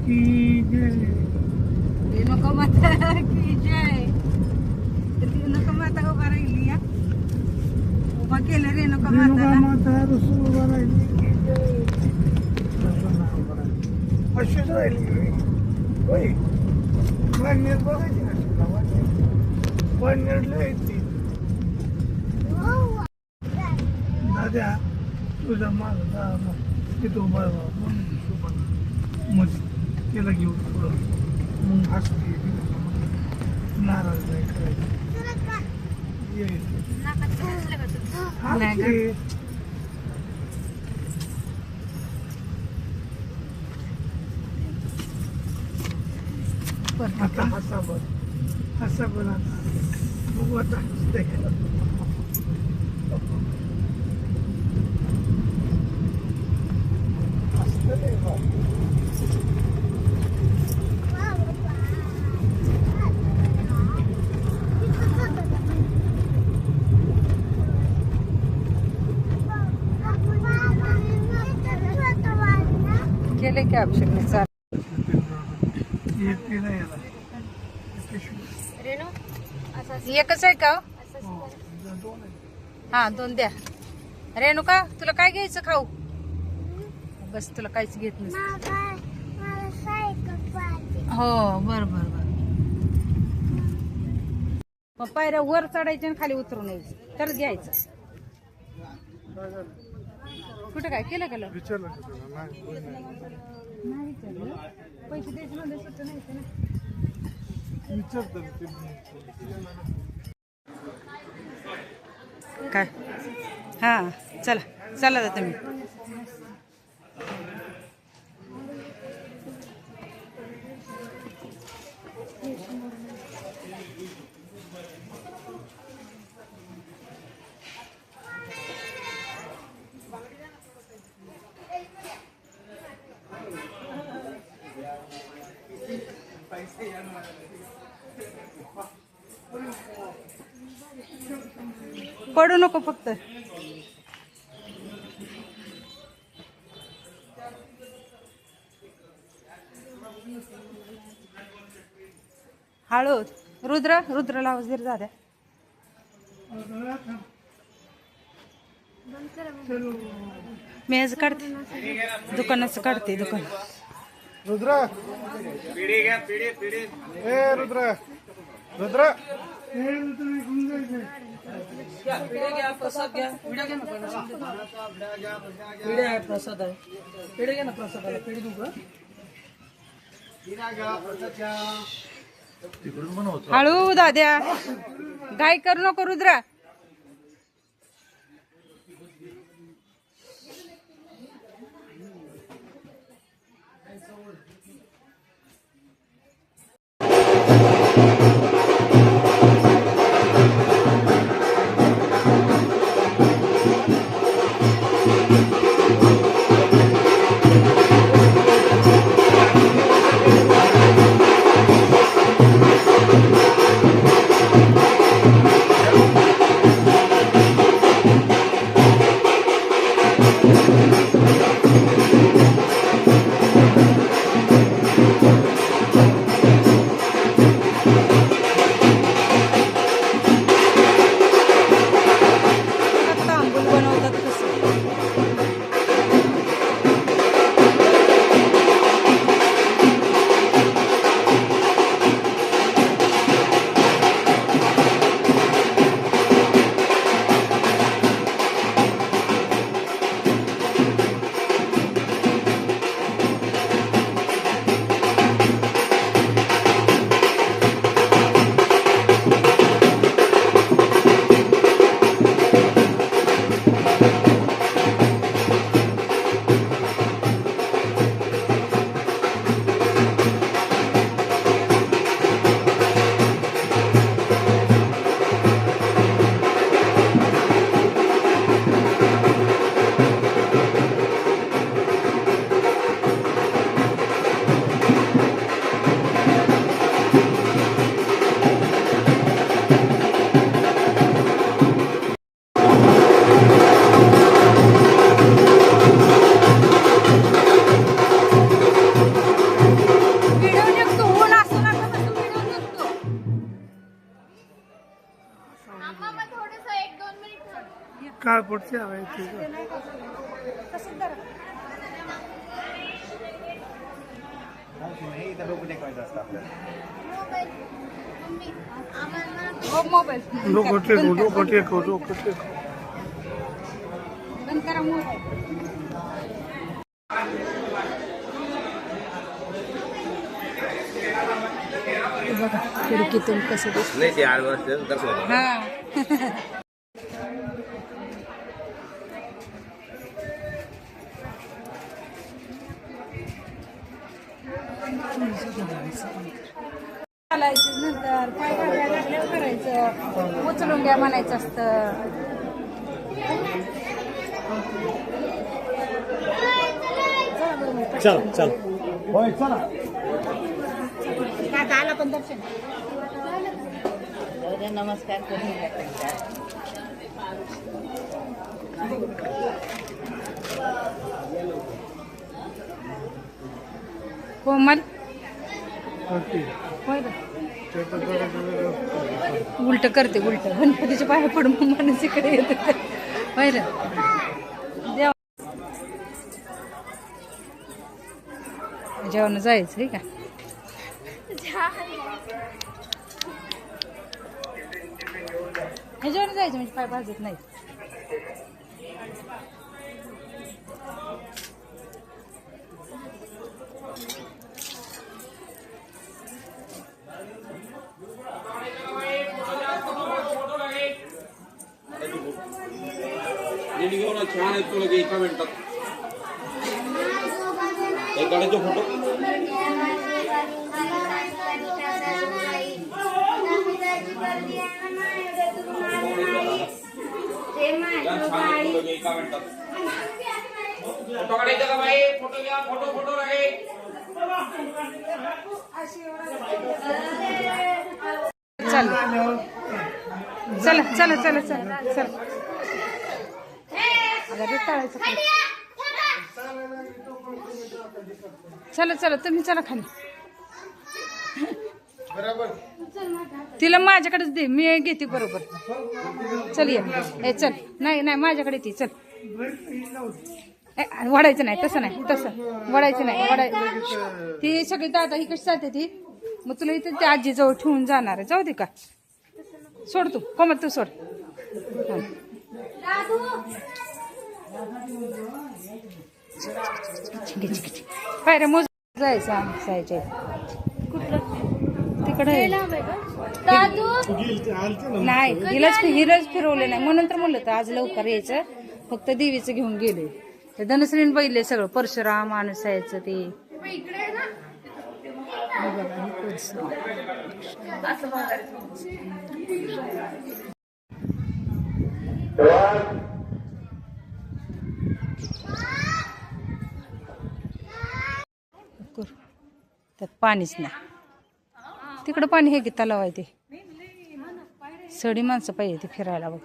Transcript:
की जय, रेणुका माता की जय. रेणुका माता उभा राहिली या, उभा केलं रेणुका रेणुका माताला. माता रसूल उभा राहिली की जय. असं नाव उभं राहिलं. अशीच राहिली होय. वाढण्यात बघायची ना तुला, वाढण्यात लय ती दाद्या तुझा माझा तिथं उभा मध्ये त्याला घेऊन पुढं मग हसते नाराज नाही करायचं. नाही आता हसा बन आता बघू आता हसते केले की अभिषेक ने चाल. एकटीला याला एकच आहे का हो? हो, दोन आहे. हा 2 द्या. रेणुका तुला काय घ्यायचं खाऊ? बस तुला काहीच घेत नसत. हो बर बर बर. मग पायऱ्या वर चढायच्या आणि खाली उतरून यायचं तर घ्यायचं. कुठं काय केलं केलं विचारलं का तुला? नाही. नाही विचारलं. पैसे द्यायचे म्हणजे सुट्ट नाही ना. विचारतो ना ते. काय हा चला चला जाता मी. पडू नको फक्त. हळद रुद्रला आवाज दे दादा. मी आज काढते दुकानाचं काढते दुकान. रुद्र पिढी घ्या पिढी. ए रुद्र रुद्र प्रसाद घ्या. पिढ्या घ्या ना प्रसाद आहे. पिढे घ्या ना प्रसादाला. पिढी देऊ का? हळू दाद्या घाई करू नको रुद्रा. काळपटची हवा आहे तसंच धरा. हो, मोबाईल डोकं टेकव डोकं टेकव डोकं टेकव. बंद करा मोबाईल. बघा खिडकीतून कसं दिसतं. नाही ते 8 वर्ष दाखवलं. हा चालायचं नंतर पाय घालायला लागल्यावर करायचं, उचलून घ्या म्हणायचं असतं. चल चल होय चला. आला पण दर्शन. नमस्कार करून कोमल ओके. होय ग. उलट करते उलट गणपतीच्या पाया पडून माणूस इकडे येते. होय रे देवा. जेवण जायचं आहे का? हे जेवण जायचं म्हणजे पाय भाजत नाही. छान आहे तुला एका मिनिटात एक काढायचे फोटो. एका मिनिटात फोटो काढायचा का बाई? फोटो घ्या फोटो फोटो रे. चला चला चला चला चला. टाळायचं. चला चला तुम्ही चला खाली. तिला माझ्याकडेच दे, मी घेते बरोबर. चल ये चल. नाही नाही माझ्याकडे ती चल. वडायचं नाही तसं नाही तसं वडायचं नाही ती सगळी दादा ही कशी जाते ती. मग तुला इथे त्या आजीजवळ ठेवून जाणार आहे. जाऊ दे का? सोड तू कोमत तू सोड. पायरे मोज जायचं जायचे तिकडे. नाही हिरच फिरवले नाही म्हणून तर म्हणलं तर आज लवकर यायचं. फक्त देवीचं घेऊन गेले. ते धनश्रीन बैले सगळं परशुराम माणसायचं ते. त्यात पाणीच नाही. तिकडं पाणी हे की तलाव आहे ते. सडी माणसं पाहिजे ते फिरायला बघ.